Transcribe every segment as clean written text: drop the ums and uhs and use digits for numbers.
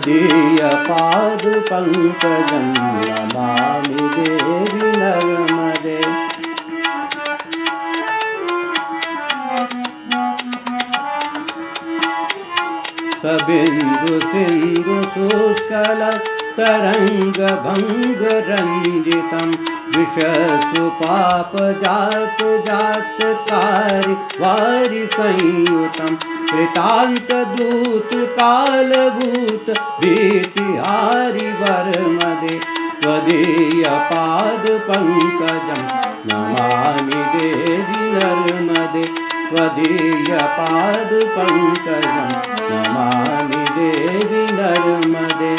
त्वदीयपादपङ्कजं नमामि देवि नर्मदे। सबिन्दु सिन्धु शुष्कल तरङ्गभङ्गरञ्जितं विषसुपाप जात जातकारि वारि संयुतं कृतान्तदूत कालभूत भीतिहारि वरमदे। त्वदीयपादपङ्कजं नमामि देवि नर्मदे। त्वदीयपादपङ्कजं नमामि देवि नर्मदे।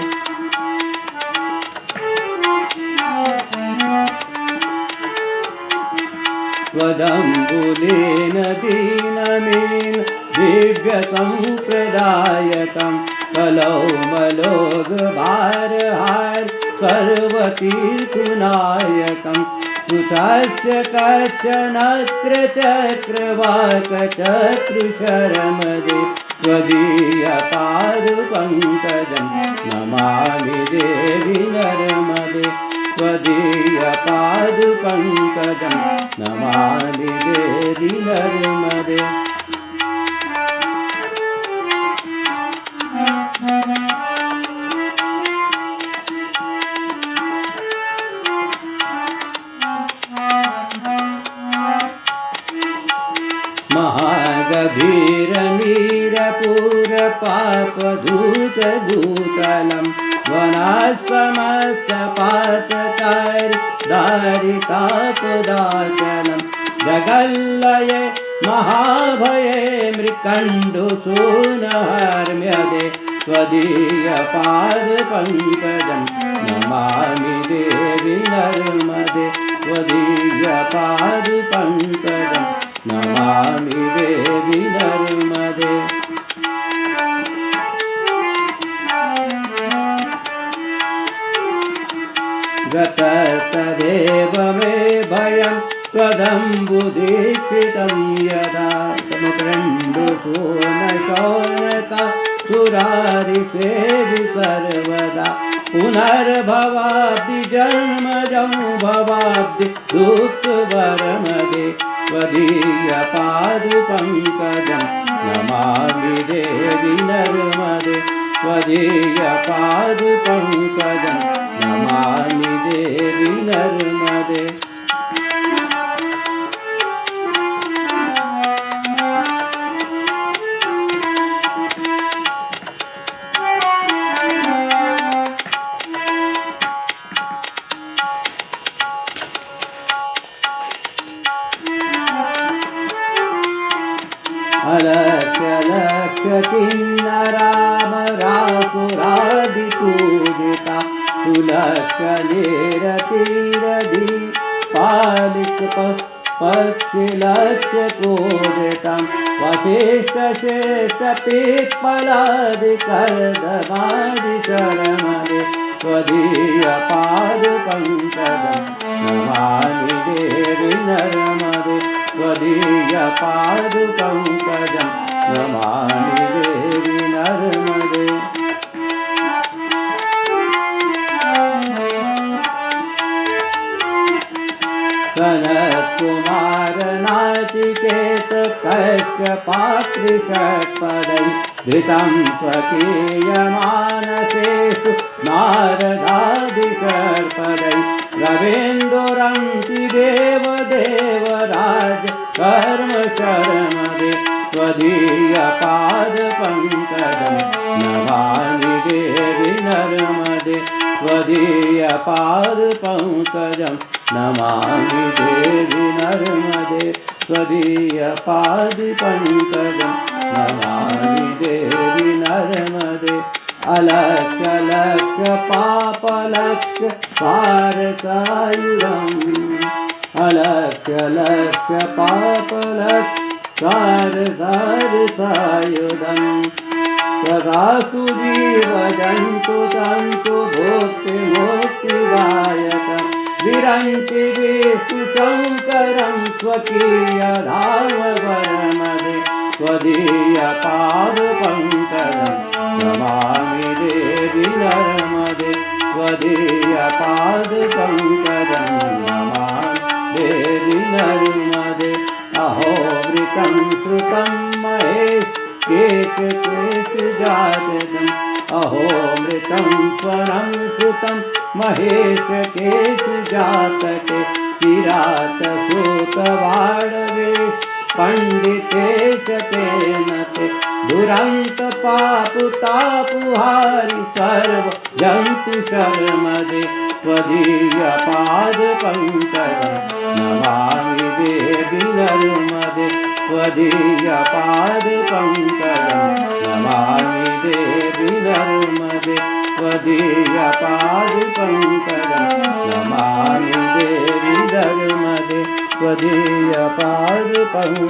त्वदम्बुलेन दीनमीन दिव्यसम्प्रदायकं कलौमलोघभारहार सर्वतीर्थनायकं सुतस्य कश्चनक्रचक्रवाकचक्रुशरमदे। त्वदीयपादपङ्कजं नमामि देवि नर्मदे। त्वदीयपादपङ्कजं नमामि देवि नर्मदे। महागभीरमीरपूरपापधूतभूतलं वनाश्रमस्तपातकारि दारितापदाचलं जगल्लये महाभये मृकण्डुसूनहर्म्यदे। त्वदीयपादपङ्कजं नमामि देवि नर्मदे। त्वदीयपादपङ्कजं नमामि देवि नर्मदे। गतस्तदेव मे भयं त्वदम्बुदीक्षितं यदा समक्रण्डुसूनशौनका सुरारिसेवि सर्वदा। पुनर्भवाब्धि जन्मजं भवाब्धि दुःखवरमदे। त्वदीयपादपङ्कजं नमामि देवि नर्मदे। त्वदीयपादपङ्कजं नमामि देवि नर्मदे। अलक्ष्य लक्ष्य किन्नरामरासुरादिपूजिता सुलक्ष्य निरतिरधि पालिक पक्षिलक्ष्य पूजितं वसिष्ठश्रेष्ठपिप्पलादिकर्दमादिशरमदे। त्वदीयपादपङ्कजं नमामि देवि नर्मदे। त्वदीयपादपङ्कजं नमामि देवि नर्मदे। सनत्कुमारनाचिकेत कश्यपात्रिषट्पदैः धृतं स्वकीयमानसेषु नारदादिषट्पदैः रवीन्द्रन्ति देवदेवराज कर्मशर्मदे। त्वदीयपादपङ्कजं नमामि देवि नर्मदे। त्वदीयपादपङ्कजं नमामि देवि नर्मदे। त्वदीयपादपङ्कजं नमामि देवि नर्मदे। अलक्ष्य लक्ष्य पापलक्ष्य कारकायुधम् अलक्ष्य लक्ष्य पापलक्ष्य कारकायुधम् सदासु जीवजन्तु तन्तु भोक्तिमोक्तिदायकं विरन्ति विष्णुशङ्करं स्वकीयधामवरमदे। त्वदीयपादपङ्कजं नमामि देवि देवी नर्मदे त्वदीयपादपङ्कजं नमामि देवी नर्मदे अहो वृतं श्रुतं महेश केशजातम् अहो मृतं स्वरं श्रुतं महेश केशजातके किरातसूतवाडवेश पण्डितेश तेन ते दुरन्त पापुतापुहारि सर्व जन्तु शर्मदे त्वदीयपादपङ्कजं नमामि देवी नर्मदे त्वदीयपादपङ्कजं नमामि देवी नर्मदे त्वदीयपादपङ्कजं नमामि देवी नर्मदे त्वदीयपादपङ्कजं